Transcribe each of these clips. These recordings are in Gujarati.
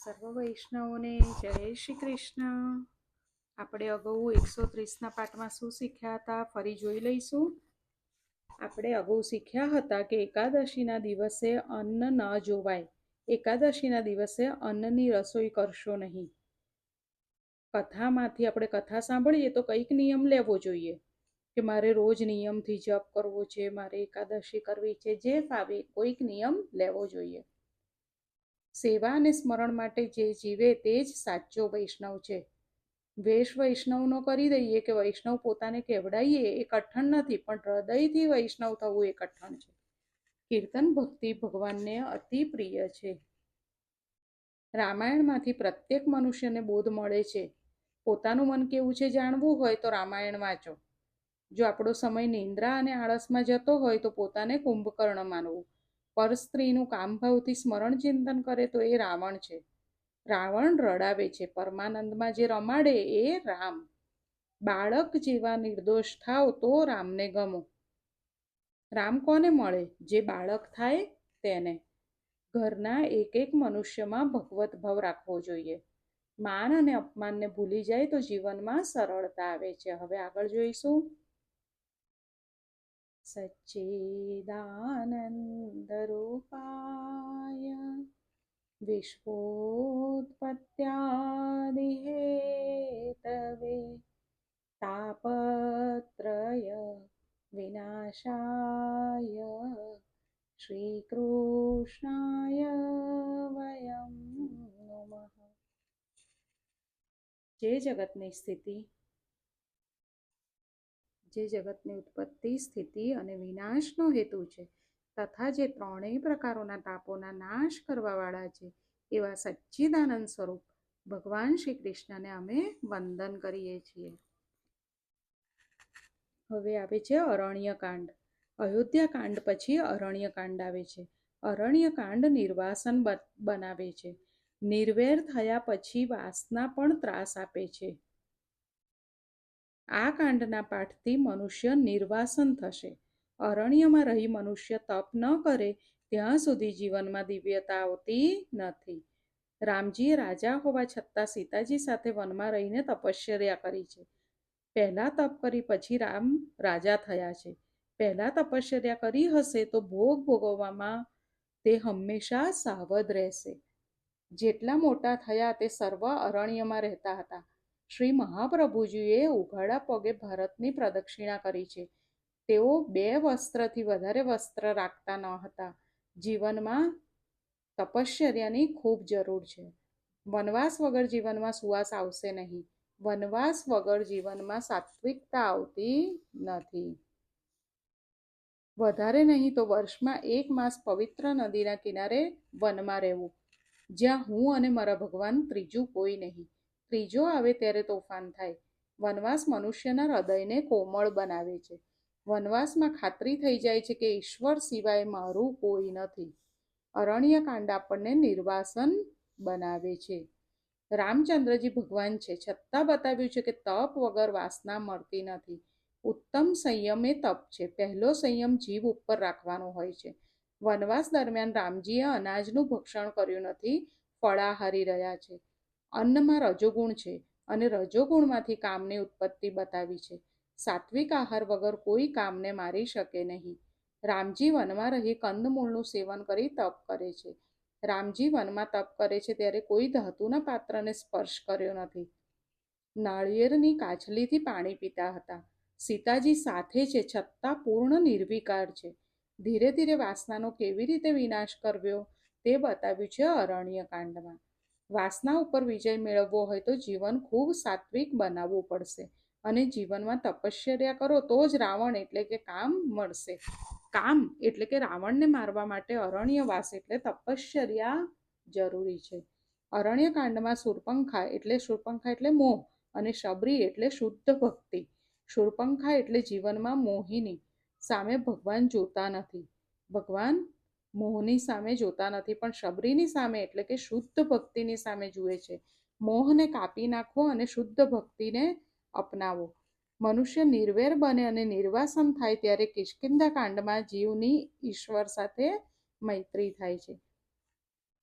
સર્વ વૈષ્ણવોને જય શ્રી કૃષ્ણ। આપણે અગાઉ 130ના પાઠમાં શું શીખ્યા હતા ફરી જોઈ લઈશું। આપણે અગાઉ શીખ્યા હતા કે એકાદશીના દિવસે અન્ન ન જોવાય, એકાદશીના દિવસે અન્નની રસોઈ કરશો નહીં। કથામાંથી આપણે કથા સાંભળીએ તો કંઈક નિયમ લેવો જોઈએ કે મારે રોજ નિયમથી જપ કરવો છે, મારે એકાદશી કરવી છે, જે ફાવે કોઈક નિયમ લેવો જોઈએ। સેવા અને સ્મરણ માટે જે જીવે તે જ સાચો વૈષ્ણવ છે। વેશ વૈષ્ણવનો કરી દઈએ કે વૈષ્ણવ પોતાને કહેવડાવીએ એ કઠણ નથી, પણ હૃદયથી વૈષ્ણવ થવું એ કઠણ છે। કીર્તન ભક્તિ ભગવાનને અતિ પ્રિય છે। રામાયણમાંથી પ્રત્યેક મનુષ્યને બોધ મળે છે। પોતાનું મન કેવું છે જાણવું હોય તો રામાયણ વાંચો। જો આપણો સમય નિંદ્રા અને આળસમાં જતો હોય તો પોતાને કુંભકર્ણ માનવું। પર સ્ત્રીનું કામભાવથી સ્મરણ ચિંતન કરે તો એ રાવણ છે। રાવણ રડાવે છે, પરમાનંદમાં જે રમાડે એ રામ। બાળક જેવા નિર્દોષ થાવ તો રામને ગમો। રામ કોને મળે? જે બાળક થાય તેને। ઘરના એક એક મનુષ્યમાં ભગવત ભાવ રાખવો જોઈએ। માન અને અપમાનને ભૂલી જાય તો જીવનમાં સરળતા આવે છે। હવે આગળ જોઈશું। સચ્ચિદાનંદ રૂપાય વિશ્વોત્પત્યાદિ હેતવે તાપત્રય વિનાશાય શ્રી કૃષ્ણાય વયમ નમઃ। જે જગતની ઉત્પત્તિ, સ્થિતિ અને વિનાશનો હેતુ છે, તથા જે ત્રણેય પ્રકારોના તાપોના નાશ કરવાવાળા છે, એવા સચ્ચિદાનંદ સ્વરૂપ ભગવાન શ્રી કૃષ્ણને અમે વંદન કરીએ છીએ। હવે આવે છે અરણ્યકાંડ। અયોધ્યાકાંડ પછી અરણ્યકાંડ આવે છે। અરણ્યકાંડ નિર્વાસન બનાવે છે। નિર્વેર થયા પછી વાસના પણ ત્રાસ આપે છે। આ કાંડના પાઠથી મનુષ્ય નિર્વાસન થશે। અરણ્યમાં રહી મનુષ્ય તપ ન કરે ત્યાં સુધી જીવનમાં દિવ્યતા આવતી નથી। રામજીએ રાજા હોવા છતાં સીતાજી સાથે વનમાં રહીને તપશ્ચર્યા કરી છે। પહેલા તપ કરી પછી રામ રાજા થયા છે। પહેલા તપશ્ચર્યા કરી હશે તો ભોગ ભોગવવામાં તે હંમેશા સાવધ રહેશે। જેટલા મોટા થયા તે સર્વ અરણ્યમાં રહેતા હતા। શ્રી મહાપ્રભુજીએ ઉઘાડા પગે ભારતની પ્રદક્ષિણા કરી છે। તેઓ 2 વસ્ત્રથી વધારે વસ્ત્ર રાખતા ન હતા। જીવનમાં તપશ્ચર્યાની ખૂબ જરૂર છે। વનવાસ વગર જીવનમાં સુવાસ આવશે નહીં। વનવાસ વગર જીવનમાં સાત્વિકતા આવતી નથી। વધારે નહીં તો વર્ષમાં 1 માસ પવિત્ર નદીના કિનારે વનમાં રહેવું, જ્યાં હું અને મારા ભગવાન, ત્રીજું કોઈ નહીં। ત્રીજો આવે ત્યારે તોફાન થાય। વનવાસ મનુષ્યના હૃદયને કોમળ બનાવે છે। વનવાસમાં ખાતરી થઈ જાય છે કે ઈશ્વર સિવાય મારું કોઈ નથી। અરણ્યકાંડ આપણને નિર્વાસન બનાવે છે। રામચંદ્રજી ભગવાન છે, છતાં બતાવ્યું છે કે તપ વગર વાસના મળતી નથી। ઉત્તમ સંયમ એ તપ છે। પહેલો સંયમ જીભ ઉપર રાખવાનો હોય છે। વનવાસ દરમિયાન રામજીએ અનાજનું ભક્ષણ કર્યું નથી, ફળાહારી રહ્યા છે। અન્નમાં રજોગુણ છે અને રજોગુણમાંથી કામની ઉત્પત્તિ બતાવી છે। સાત્વિક આહાર વગર કોઈ કામને મારી શકે નહીં। રામજી વનમાં રહી કંદમૂળનું સેવન કરી તપ કરે છે। રામજી વનમાં તપ કરે છે ત્યારે કોઈ ધાતુના પાત્રને સ્પર્શ કર્યો નથી। નાળિયેરની કાછલીથી પાણી પીતા હતા। સીતાજી સાથે છે છતાં પૂર્ણ નિર્વિકાર છે। ધીરે ધીરે વાસનાનો કેવી રીતે વિનાશ કરવો તે બતાવ્યું છે અરણ્યકાંડમાં। વાસના ઉપર વિજય મેળવવો હોય તો જીવન ખૂબ સાત્વિક બનાવવું પડશે અને જીવનમાં તપશ્ચર્યા કરો તો જ રાવણ એટલે કે કામ મળશે। કામ એટલે કે રાવણને મારવા માટે અરણ્યવાસ એટલે તપશ્ચર્યા જરૂરી છે। અરણ્યકાંડમાં શૂર્પણખા એટલે મોહ અને શબરી એટલે શુદ્ધ ભક્તિ। શૂર્પણખા એટલે જીવનમાં મોહિની સામે ભગવાન જોતા નથી। ભગવાન મોહની સામે જોતા નથી, પણ શબરીની સામે એટલે કે શુદ્ધ ભક્તિની સામે જુએ છે। મોહને કાપી નાખો અને શુદ્ધ ભક્તિને અપનાવો। મનુષ્ય નિર્વેર બને અને નિર્વાસન થાય ત્યારે કિષ્કિંધા કાંડમાં જીવની ઈશ્વર સાથે મૈત્રી થાય છે।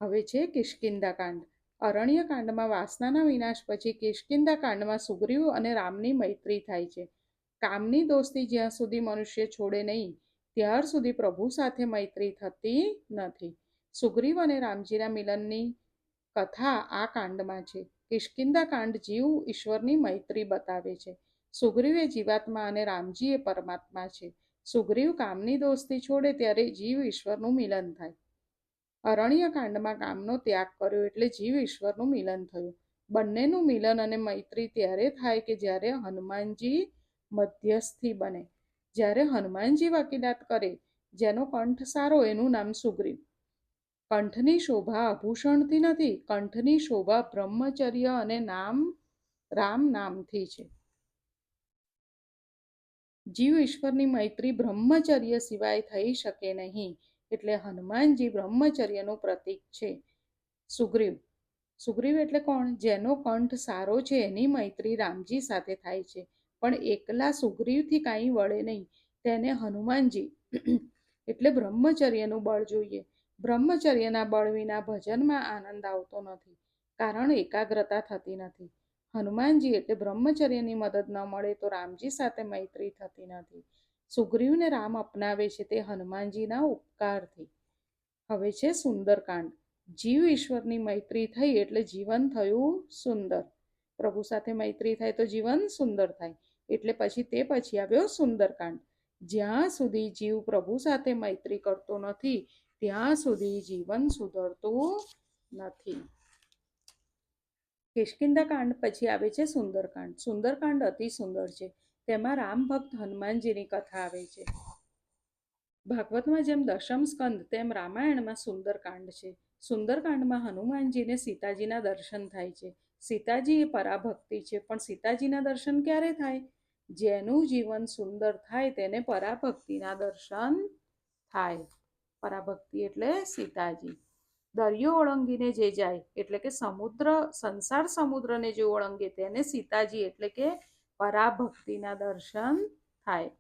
હવે છે કિષ્કિંધા કાંડ। અરણ્યકાંડમાં વાસનાના વિનાશ પછી કિષ્કિંધા કાંડમાં સુગ્રીવ અને રામની મૈત્રી થાય છે. કામની દોસ્તી જ્યાં સુધી મનુષ્ય છોડે નહીં ત્યાર સુધી પ્રભુ સાથે મૈત્રી થતી નથી. સુગ્રીવ અને રામજીના મિલનની કથા આ કાંડમાં છે. કિષ્કિંધા કાંડ જીવ ઈશ્વરની મૈત્રી બતાવે છે. સુગ્રીવ એ જીવાત્મા અને રામજી એ પરમાત્મા છે. સુગ્રીવ કામની દોસ્તી છોડે ત્યારે જીવ ઈશ્વરનું મિલન થાય. અરણ્યકાંડમાં કામનો ત્યાગ કર્યો એટલે જીવ ઈશ્વરનું મિલન થયું. બંનેનું મિલન અને મૈત્રી ત્યારે થાય કે જ્યારે હનુમાનજી મધ્યસ્થી બને. જ્યારે હનુમાનજી વકીલાત કરે, જેનો કંઠ સારો એનું નામ સુગ્રીવ. કંઠની શોભા આભૂષણથી નથી, કંઠની શોભા બ્રહ્મચર્ય અને રામ નામથી છે. જીવ ઈશ્વરની મૈત્રી બ્રહ્મચર્ય સિવાય થઈ શકે નહીં, એટલે હનુમાનજી બ્રહ્મચર્યનું પ્રતીક છે. સુગ્રીવ એટલે કોણ? જેનો કંઠ સારો છે એની મૈત્રી રામજી સાથે થાય છે. પણ એકલા સુગ્રીવથી કાંઈ વળે નહીં, તેને હનુમાનજી એટલે બ્રહ્મચર્યનું બળ જોઈએ. બ્રહ્મચર્યના બળ વિના ભજનમાં આનંદ આવતો નથી, કારણ એકાગ્રતા થતી નથી. હનુમાનજી એટલે બ્રહ્મચર્યની મદદ ન મળે તો રામજી સાથે મૈત્રી થતી નથી. સુગ્રીવને રામ અપનાવે છે તે હનુમાનજીના ઉપકારથી. હવે છે સુંદરકાંડ. જીવ ઈશ્વરની મૈત્રી થઈ એટલે જીવન થયું સુંદર. પ્રભુ સાથે મૈત્રી થાય તો જીવન સુંદર થાય, એટલે તે પછી આવ્યો સુંદરકાંડ. જ્યાં સુધી જીવ પ્રભુ સાથે મૈત્રી કરતો નથી ત્યાં સુધી જીવન સુધરતું નથી. કિષ્કિંધા કાંડ પછી આવે છે સુંદરકાંડ. સુંદરકાંડ અતિ સુંદર છે. તેમાં રામ ભક્ત હનુમાનજીની કથા આવે છે. ભાગવતમાં જેમ દશમ સ્કંદ તેમ રામાયણમાં સુંદરકાંડ છે. સુંદરકાંડમાં હનુમાનજીને સીતાજીના દર્શન થાય છે. સીતાજી એ પરાભક્તિ છે, પણ સીતાજીના દર્શન ક્યારે થાય? જેનું જીવન સુંદર થાય તેને પરાભક્તિના દર્શન થાય. પરાભક્તિ એટલે સીતાજી. દરિયો ઓળંગીને જે જાય એટલે કે સંસાર સમુદ્રને જે ઓળંગે તેને સીતાજી એટલે કે પરાભક્તિના દર્શન થાય.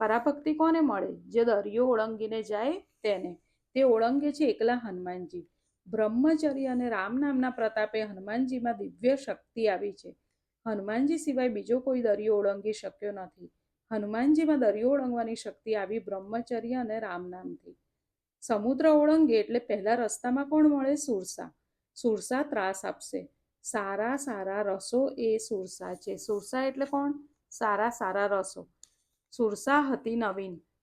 પરાભક્તિ કોને મળે? જે દરિયો ઓળંગીને જાય તેને. તે ઓળંગે છે એકલા હનુમાનજી. બ્રહ્મચર્ય અને રામ નામના પ્રતાપે હનુમાનજીમાં દિવ્ય શક્તિ આવી છે. હનુમાનજી સિવાય બીજો કોઈ દરિયો ઓળંગી શક્યો નથી. હનુમાનજીમાં દરિયો ઓળંગવાની શક્તિ આવી બ્રહ્મચર્ય અને રામ નામથી. સમુદ્ર ઓળંગે એટલે પહેલા રસ્તામાં કોણ મળે? સુરસા. સુરસા ત્રાસ આપશે. સારા રસો એ સુરસા છે. સુરસા એટલે કોણ? સારા રસો. સુરસા હતી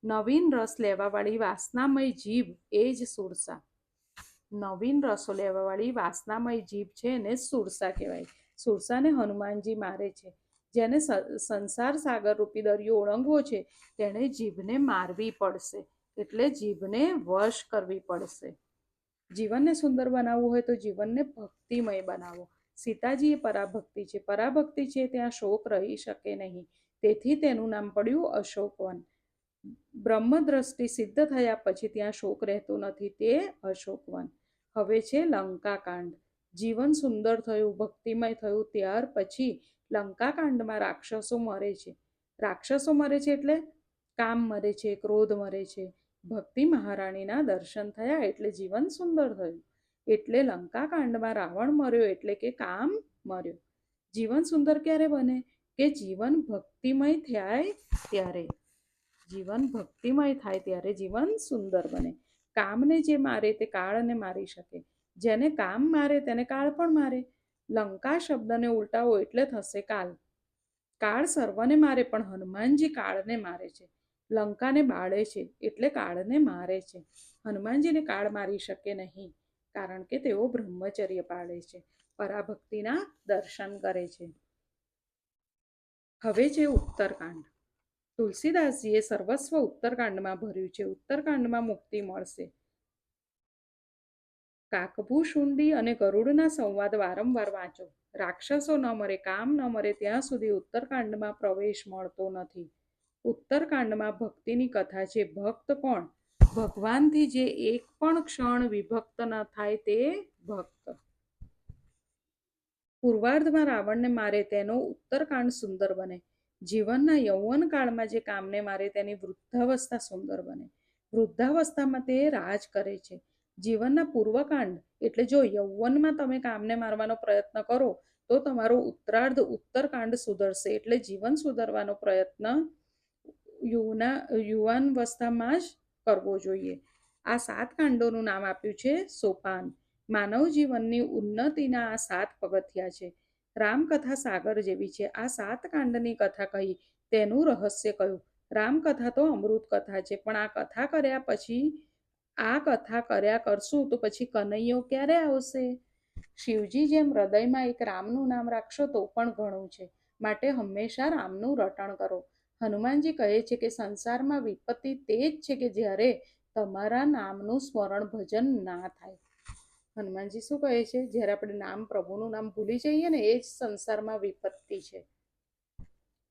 નવીન રસ લેવાવાળી વાસનામય જીભ, એ જ સુરસા. નવીન રસો લેવાવાળી વાસનામય જીભ છે એને સુરસા કહેવાય. સુરસાને હનુમાનજી મારે છે. જેને સંસાર સાગર રૂપી દરિયો ઓળંગવો છે તેણે જીભને મારવી પડશે, એટલે જીભને વશ કરવી પડશે. જીવનને સુંદર બનાવવું હોય તો જીવનને ભક્તિમય બનાવો. સીતાજી એ પરાભક્તિ છે. પરાભક્તિ છે ત્યાં શોક રહી શકે નહીં, તેથી તેનું નામ પડ્યું અશોકવન. બ્રહ્મદ્રષ્ટિ સિદ્ધ થયા પછી ત્યાં શોક રહેતો નથી, તે અશોકવન. હવે છે લંકાકાંડ. જીવન સુંદર થયું, ભક્તિમય થયું ત્યાર પછી લંકાકાંડમાં રાક્ષસો મરે છે. રાક્ષસો મરે છે એટલે કામ મરે છે, ક્રોધ મરે છે. ભક્તિ મહારાણીના દર્શન થયા એટલે જીવન સુંદર થયું. એટલે લંકાકાંડમાં રાવણ મર્યો એટલે કે કામ મર્યો. જીવન સુંદર ક્યારે બને? કે જીવન ભક્તિમય થાય ત્યારે. જીવન ભક્તિમય થાય ત્યારે જીવન સુંદર બને. કામને જે મારે તે કાળને મારી શકે. જેને કામ મારે તેને કાળ પણ મારે. લંકા શબ્દને ઉલટાવો એટલે થશે કાળ. કાળ સર્વને મારે પણ હનુમાનજી કાળને મારે છે. લંકાને બાળે છે એટલે કાળને મારે છે. હનુમાનજીને કાળ મારી શકે નહીં, કારણ કે તેઓ બ્રહ્મચર્ય પાળે છે, પરાભક્તિના દર્શન કરે છે. હવે છે ઉત્તરકાંડ. તુલસીદાસજીએ સર્વસ્વ ઉત્તરકાંડમાં ભર્યું છે. ઉત્તરકાંડમાં મુક્તિ મળશે. કાકભૂષુંડી અને ગરુડના સંવાદ વારંવાર વાંચો. રાક્ષસો ન મરે, કામ ન મરે ત્યાં સુધી ઉત્તરકાંડમાં પ્રવેશ મળતો નથી. ઉત્તરકાંડમાં ભક્તિની કથા છે. ભક્ત કોણ? ભગવાનથી જે એક પણ ક્ષણ વિભક્ત ન થાય તે ભક્ત. પૂર્વાર્ધમાં રાવણને મારે તેનો ઉત્તરકાંડ સુંદર બને. જીવનના યૌવન કાળમાં જે કામને મારે તેની વૃદ્ધાવસ્થા સુંદર બને. વૃદ્ધાવસ્થામાં તે રાજ કરે છે. જીવનના પૂર્વકાંડ એટલે જો યૌવનમાં તમે કામને મારવાનો પ્રયત્ન કરો તો તમારો ઉત્તરકાંડ સુધરશે. એટલે જીવન સુધરવાનો પ્રયત્ન યુવાનવસ્થામાં જ કરવો જોઈએ. આ 7 કાંડોનું નામ આપ્યું છે સોપાન. માનવ જીવનની ઉન્નતિના આ 7 પગથિયા છે. રામકથા સાગર જેવી છે. આ 7 કાંડની કથા કહી તેનું રહસ્ય કહ્યું. રામકથા તો અમૃત કથા છે, પણ આ કથા કર્યા કરશું તો પછી કનૈયો ક્યારે આવશે? શિવજી જેમ હૃદયમાં એક રામનું નામ રાખશો તો પણ ઘણું છે. માટે હંમેશા રામનું રટણ કરો. હનુમાનજી કહે છે કે સંસારમાં વિપત્તિ તે જ છે કે જ્યારે તમારા નામનું સ્મરણ ભજન ના થાય. હનુમાનજી શું કહે છે? જ્યારે આપણે પ્રભુનું નામ ભૂલી જઈએ ને, એ જ સંસારમાં વિપત્તિ છે.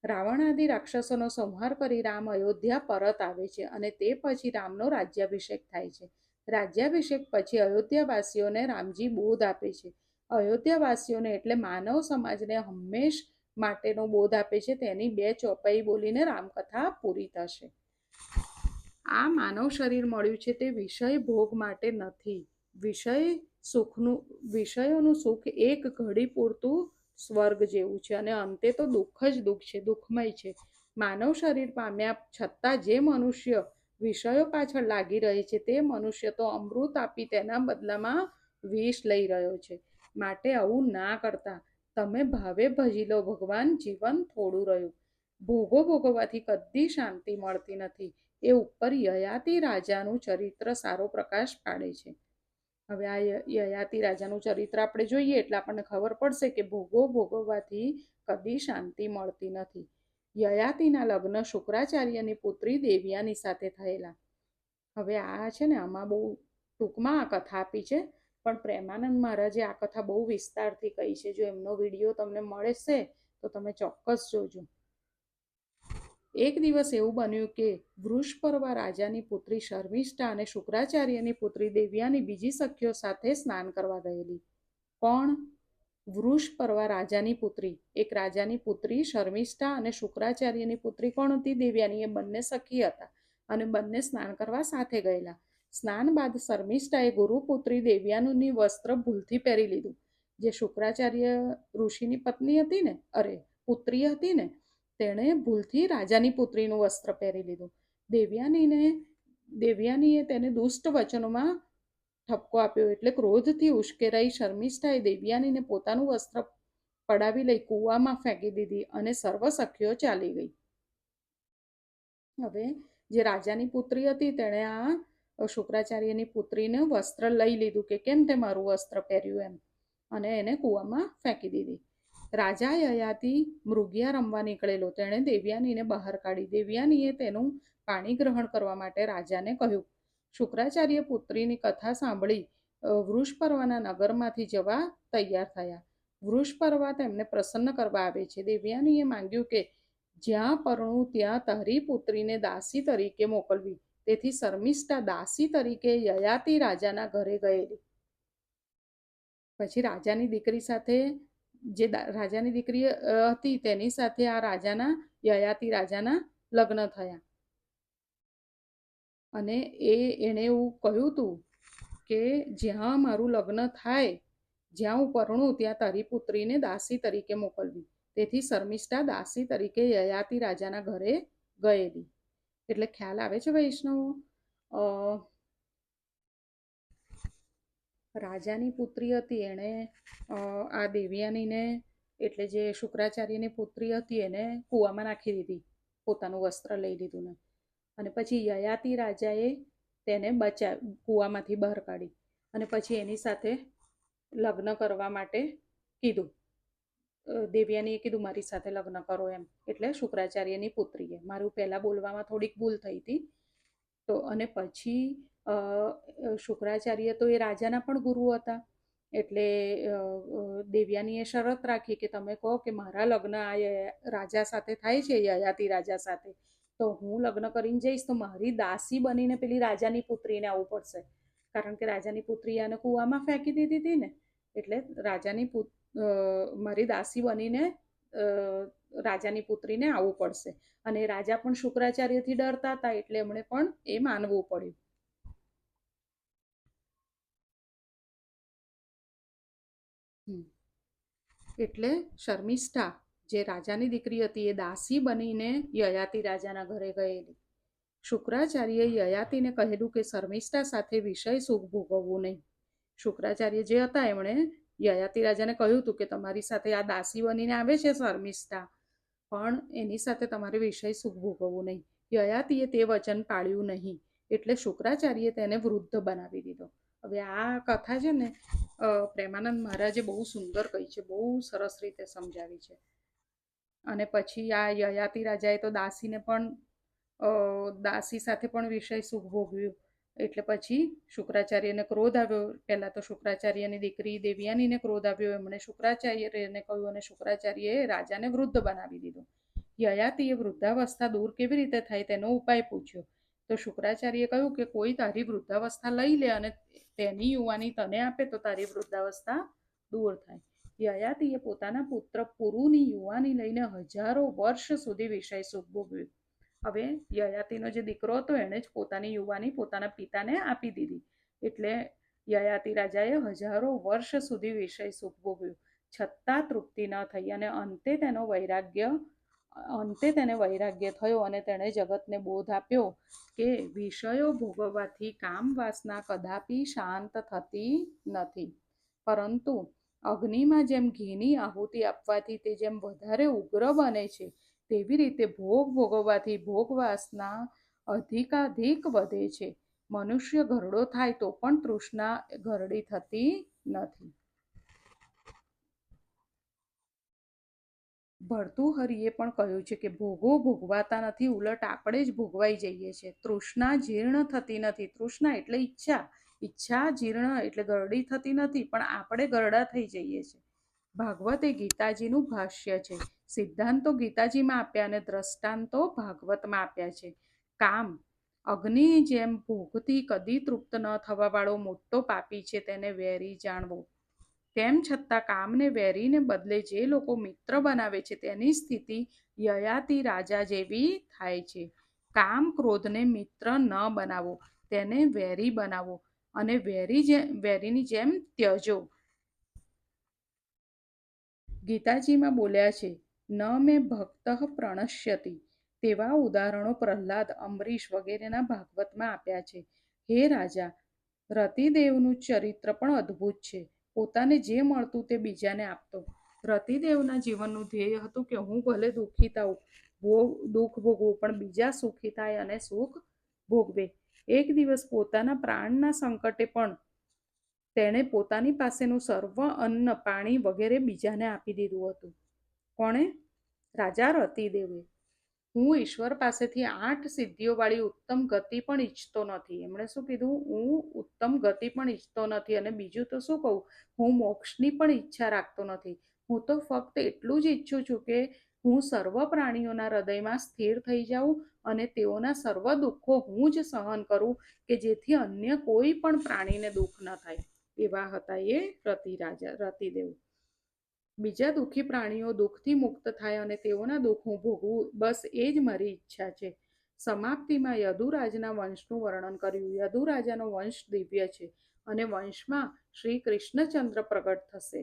રાવણ આદિ રાક્ષસોનો સંહાર કરી રામ અયોધ્યા પરત આવે છે અને તે પછી રામનો રાજ્યાભિષેક થાય છે. રાજ્યાભિષેક પછી અયોધ્યાવાસીઓને રામજી બોધ આપે છે. અયોધ્યાવાસીઓને એટલે માનવ સમાજને હંમેશ માટેનો બોધ આપે છે. તેની 2 ચોપાઈ બોલીને રામકથા પૂરી થશે. આ માનવ શરીર મળ્યું છે તે વિષય ભોગ માટે નથી. વિષયોનું સુખ એક ઘડી પૂરતું સ્વર્ગ જેવું છે અને અંતે તો દુઃખ જ દુઃખ છે, દુઃખમય છે. માનવ શરીર પામ્યા છતાં જે મનુષ્ય વિષયો પાછળ લાગી રહે છે તે મનુષ્ય તો અમૃત આપી તેના બદલામાં વિષ લઈ રહ્યો છે. માટે આવું ના કરતા. તમે ભાવે ભજી લો ભગવાન. જીવન થોડું રહ્યું. ભોગો ભોગવવાથી કદી શાંતિ મળતી નથી. એ ઉપર યયાતિ રાજાનું ચરિત્ર સારો પ્રકાશ પાડે છે. હવે આ યયાતિ રાજાનું ચરિત્ર આપણે જોઈએ એટલે આપણને ખબર પડશે કે ભોગો ભોગવવાથી કદી શાંતિ મળતી નથી. યયાતિના લગ્ન શુક્રાચાર્યની પુત્રી દેવયાની સાથે થયેલા. હવે આ છે ને, આમાં બહુ ટૂંકમાં આ કથા આપી છે, પણ પ્રેમાનંદ મહારાજે આ કથા બહુ વિસ્તારથી કહી છે. જો એમનો વિડીયો તમને મળશે તો તમે ચોક્કસ જોજો. એક દિવસ એવું બન્યું કે વૃષપર્વા રાજાની પુત્રી શર્મિષ્ઠા અને શુક્રાચાર્યની પુત્રી દેવયાની બીજી સખીઓ સાથે સ્નાન કરવા ગયેલી. કોણ? વૃષપર્વા રાજાની પુત્રી. એક રાજાની પુત્રી શર્મિષ્ઠા અને શુક્રાચાર્યની પુત્રી કોણ હતી? દેવયાની. એ બંને સખી હતા અને બંને સ્નાન કરવા સાથે ગયેલા. સ્નાન બાદ શર્મિષ્ઠાએ ગુરુપુત્રી દેવયાનીની વસ્ત્ર ભૂલથી પહેરી લીધું. જે શુક્રાચાર્ય ઋષિની પત્ની હતી ને, પુત્રી હતી ને, તેણે ભૂલથી રાજાની પુત્રીનું વસ્ત્ર પહેરી લીધું. દેવયાનીએ તેને દુષ્ટ વચનોમાં ઠપકો આપ્યો. એટલે ક્રોધથી ઉશ્કેરાઈ શર્મિષ્ઠાએ દેવયાનીને પોતાનું વસ્ત્ર પડાવી લઈ કૂવામાં ફેંકી દીધી અને સર્વ સખીઓ ચાલી ગઈ. હવે જે રાજાની પુત્રી હતી તેણે આ શુક્રાચાર્યની પુત્રીને વસ્ત્ર લઈ લીધું કે કેમ તે મારું વસ્ત્ર પહેર્યું એમ, અને એને કૂવામાં ફેંકી દીધી. રાજા યયાતિ મૃગિયા રમવા નીકળેલો. તેણે દેવયાનીને બહાર કાઢી. દેવયાનીએ તેનું પાણી ગ્રહણ કરવા માટે રાજાને કહ્યું. શુક્રાચાર્ય પુત્રીની કથા સાંભળી વૃષપર્વાના નગરમાંથી જવા તૈયાર થયા. વૃષપર્વા તેમને પ્રસન્ન કરવા આવે છે. દેવયાનીએ માંગ્યું કે જ્યાં પરણું ત્યાં તારી પુત્રીને દાસી તરીકે મોકલવી. તેથી શર્મિષ્ઠા દાસી તરીકે યયાતિ રાજાના ઘરે ગયેલી. પછી રાજાની દીકરી સાથે રાજાની દીકરી હતી તેની સાથે આ યયાતિ રાજાના લગ્ન થયા. અને એણે એવું કહ્યું હતું કે જ્યાં મારું લગ્ન થાય, જ્યાં હું પરણું ત્યાં તારી પુત્રીને દાસી તરીકે મોકલવી. તેથી શર્મિષ્ઠા દાસી તરીકે યયાતિ રાજાના ઘરે ગયેલી. એટલે ખ્યાલ આવે છે વૈષ્ણવો? રાજાની પુત્રી હતી એણે આ દેવયાનીને, એટલે જે શુક્રાચાર્યની પુત્રી હતી, એને કૂવામાં નાખી દીધી, પોતાનું વસ્ત્ર લઈ લીધું ને. અને પછી યયાતિ રાજાએ તેને કૂવામાંથી બહાર કાઢી અને પછી એની સાથે લગ્ન કરવા માટે કીધું. દેવયાનીએ કીધું મારી સાથે લગ્ન કરો એમ. એટલે શુક્રાચાર્યની પુત્રીએ. મારું પહેલાં બોલવામાં થોડીક ભૂલ થઈ હતી. તો અને પછી શુક્રાચાર્ય તો એ રાજાના પણ ગુરુ હતા. એટલે દેવયાનીએ શરત રાખી કે તમે કહો કે મારા લગ્ન આ રાજા સાથે થાય છે, યયાતિ રાજા સાથે, તો હું લગ્ન કરીને જઈશ તો મારી દાસી બનીને પેલી રાજાની પુત્રીને આવવું પડશે. કારણ કે રાજાની પુત્રી આને કૂવામાં ફેંકી દીધી હતી ને, એટલે મારી દાસી બનીને રાજાની પુત્રીને આવવું પડશે. અને રાજા પણ શુક્રાચાર્યથી ડરતા હતા એટલે એમણે પણ એ માનવું પડ્યું. હમ. એટલે શર્મિષ્ઠા જે રાજાની દીકરી હતી એ દાસી બનીને યયાતિ રાજાના ઘરે ગયેલી. શુક્રાચાર્યએ યયાતિને કહેલું કે શર્મિષ્ઠા સાથે વિષય સુખ ભોગવવું નહીં. શુક્રાચાર્ય જે હતા એમણે યયાતિ રાજાને કહ્યું હતું કે તમારી સાથે આ દાસી બનીને આવે છે શર્મિષ્ઠા, પણ એની સાથે તમારે વિષય સુખ ભોગવવું નહીં. યયાતિએ તે વચન પાળ્યું નહીં, એટલે શુક્રાચાર્યએ તેને વૃદ્ધ બનાવી દીધો. હવે આ કથા છે ને પ્રેમાનંદ મહારાજે બહુ સુંદર કહી છે, બહુ સરસ રીતે સમજાવી છે. અને પછી આ યયાતિ રાજાએ તો દાસીને પણ દાસી સાથે પણ વિષય સુખ ભોગવ્યું. એટલે પછી શુક્રાચાર્યને ક્રોધ આવ્યો. પહેલા તો શુક્રાચાર્યની દીકરી દેવયાનીને ક્રોધ આવ્યો. એમણે શુક્રાચાર્યને કહ્યું અને શુક્રાચાર્યએ રાજાને વૃદ્ધ બનાવી દીધો. યયાતિએ વૃદ્ધાવસ્થા દૂર કેવી રીતે થાય તેનો ઉપાય પૂછ્યો. તો શુક્રાચાર્યએ કહ્યું કે કોઈ તારી વૃદ્ધાવસ્થા લઈ લે અને તેની યુવાની તને આપે તો તારી વૃદ્ધાવસ્થા દૂર થાય. યયાતિએ પોતાના પુત્ર પુરુની યુવાની લઈને હજારો વર્ષ સુધી વિષય સુખ ભોગવ્યું. હવે યયાતિનો જે દીકરો હતો એણે જ પોતાની યુવાની પોતાના પિતાને આપી દીધી. એટલે યયાતિ રાજાએ હજારો વર્ષ સુધી વિષય સુખ ભોગવ્યું, છતાં તૃપ્તિ ન થઈ. અને અંતે તેને વૈરાગ્ય થયો અને તેણે જગતને બોધ આપ્યો કે વિષયો ભોગવવાથી કામ વાસના કદાપી શાંત થતી નથી, પરંતુ અગ્નિમાં જેમ ઘીની આહુતિ આપવાથી તે જેમ વધારે ઉગ્ર બને છે, તેવી રીતે ભોગ ભોગવવાથી ભોગ વાસના અધિકાધિક વધે છે. મનુષ્ય ઘરડો થાય તો પણ તૃષ્ણા ઘરડી થતી નથી. ભર્તૃહરિએ પણ કહ્યું છે કે ભોગો ભોગવાતા નથી, ઉલટ આપણે જ ભોગવાઈ જઈએ છીએ. તૃષ્ણા જીર્ણ થતી નથી. તૃષ્ણા એટલે ઈચ્છા, ઈચ્છા જીર્ણ એટલે ગરડી થતી નથી, પણ આપણે ગરડા થઈ જઈએ છીએ. ભાગવત એ ગીતાજીનું ભાષ્ય છે. સિદ્ધાંતો ગીતાજીમાં આપ્યા અને દ્રષ્ટાંતો ભાગવતમાં આપ્યા છે. કામ અગ્નિ જેમ ભોગથી કદી તૃપ્ત ન થવા વાળો મોટો પાપી છે, તેને વેરી જાણવો. તેમ છતાં કામને વેરીને બદલે જે લોકો મિત્ર બનાવે છે તેની સ્થિતિ યયાતિ રાજા જેવી થાય છે. કામ ક્રોધને મિત્ર ન બનાવો, તેને વેરી બનાવો અને વેરીની જેમ ત્યજો. ગીતાજીમાં બોલ્યા છે ન મેં ભક્ત પ્રણશ્યતિ. તેવા ઉદાહરણો પ્રહલાદ, અંબરીશ વગેરેના ભાગવતમાં આપ્યા છે. હે રાજા, રતિદેવનું ચરિત્ર પણ અદ્ભુત છે. પોતાને જે મળતું તે બીજાને આપતો. રતિદેવના જીવનનું ધ્યેય હતું કે હું ભલે દુઃખી થાઉં, દુઃખ ભોગવું, પણ બીજા સુખી થાય અને સુખ ભોગવે. એક દિવસ પોતાના પ્રાણના સંકટે પણ તેણે પોતાની પાસેનું સર્વ અન્ન, પાણી વગેરે બીજાને આપી દીધું હતું. કોણે? રાજા રતિદેવે. હું ઈશ્વર પાસેથી 8 સિદ્ધિઓવાળી ઉત્તમ ગતિ પણ ઈચ્છતો નથી. એમણે શું કીધું? હું ઉત્તમ ગતિ પણ ઈચ્છતો નથી, અને બીજું તો શું કહું, હું મોક્ષની પણ ઈચ્છા રાખતો નથી. હું તો ફક્ત એટલું જ ઈચ્છું છું કે હું સર્વ પ્રાણીઓના હૃદયમાં સ્થિર થઈ જાઉં અને તેઓના સર્વ દુઃખો હું જ સહન કરું, કે જેથી અન્ય કોઈ પણ પ્રાણીને દુઃખ ન થાય. એવા હતા એ રતિદેવ. બીજા દુઃખી પ્રાણીઓ દુઃખથી મુક્ત થાય અને તેઓના દુઃખ હું ભોગવું, બસ એ જ મારી ઈચ્છા છે. સમાપ્તિમાં યદુરાજના વંશનું વર્ણન કર્યું. યદુરાજાનો વંશ દિવ્ય છે અને વંશમાં શ્રી કૃષ્ણચંદ્ર પ્રગટ થશે.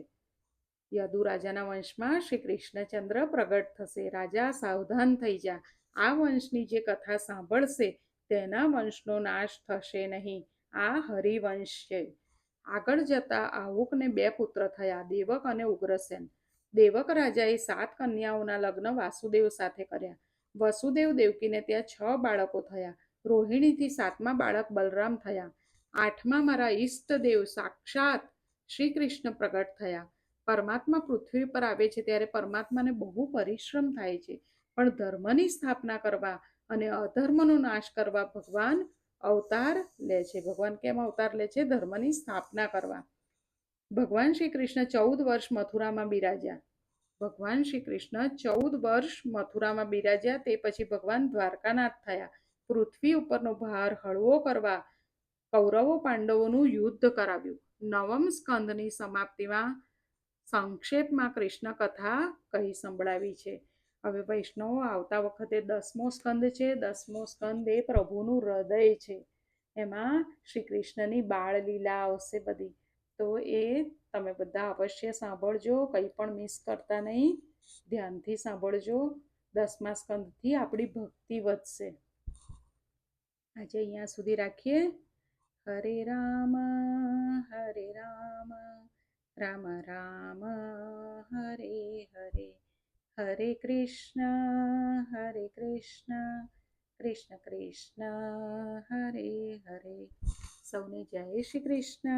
યદુરાજાના વંશમાં શ્રી કૃષ્ણચંદ્ર પ્રગટ થશે. રાજા સાવધાન થઈ જા. આ વંશની જે કથા સાંભળશે તેના વંશનો નાશ થશે નહીં. આ હરિવંશ છે. આગળ જતા આવુકને 2 પુત્ર થયા, દેવક અને ઉગ્રસેન. દેવક રાજાએ 7 કન્યાઓના લગ્ન વાસુદેવ સાથે કર્યા. વસુદેવ દેવકીને ત્યાં 6 બાળકો થયા. રોહિણીથી 7મા બાળક બલરામ થયા. 8મા મારા ઈષ્ટદેવ સાક્ષાત શ્રી કૃષ્ણ પ્રગટ થયા. પરમાત્મા પૃથ્વી પર આવે છે ત્યારે પરમાત્માને બહુ પરિશ્રમ થાય છે, પણ ધર્મની સ્થાપના કરવા અને અધર્મનો નાશ કરવા ભગવાન અવતાર લે છે. ભગવાન કેમ અવતાર લે છે? ધર્મની સ્થાપના કરવા. ભગવાન શ્રી કૃષ્ણ 14 વર્ષ મથુરામાં બિરાજ્યા. ભગવાન શ્રી કૃષ્ણ 14 વર્ષ મથુરામાં બિરાજ્યા. તે પછી ભગવાન દ્વારકાનાથ થયા. પૃથ્વી ઉપરનો ભાર હળવો કરવા કૌરવો પાંડવોનું યુદ્ધ કરાવ્યું. 9મ સ્કંદની સમાપ્તિમાં સંક્ષેપમાં કૃષ્ણ કથા કહી સંભળાવી છે. હવે વૈષ્ણવો આવતા વખતે 10મો સ્કંદ છે. 10મો સ્કંદ એ પ્રભુનું હૃદય છે. એમાં શ્રી કૃષ્ણની બાળ લીલા આવશે બધી. તો એ તમે બધા અવશ્ય સાંભળજો, કંઈ પણ મિસ કરતા નહીં, ધ્યાનથી સાંભળજો. 10મા સ્કંદથી આપણી ભક્તિ વધશે. આજે અહીંયા સુધી રાખીએ. હરે રામ રામ રામ હરે હરે, હરે કૃષ્ણ કૃષ્ણ કૃષ્ણ હરે હરે. સૌને જય શ્રી કૃષ્ણ.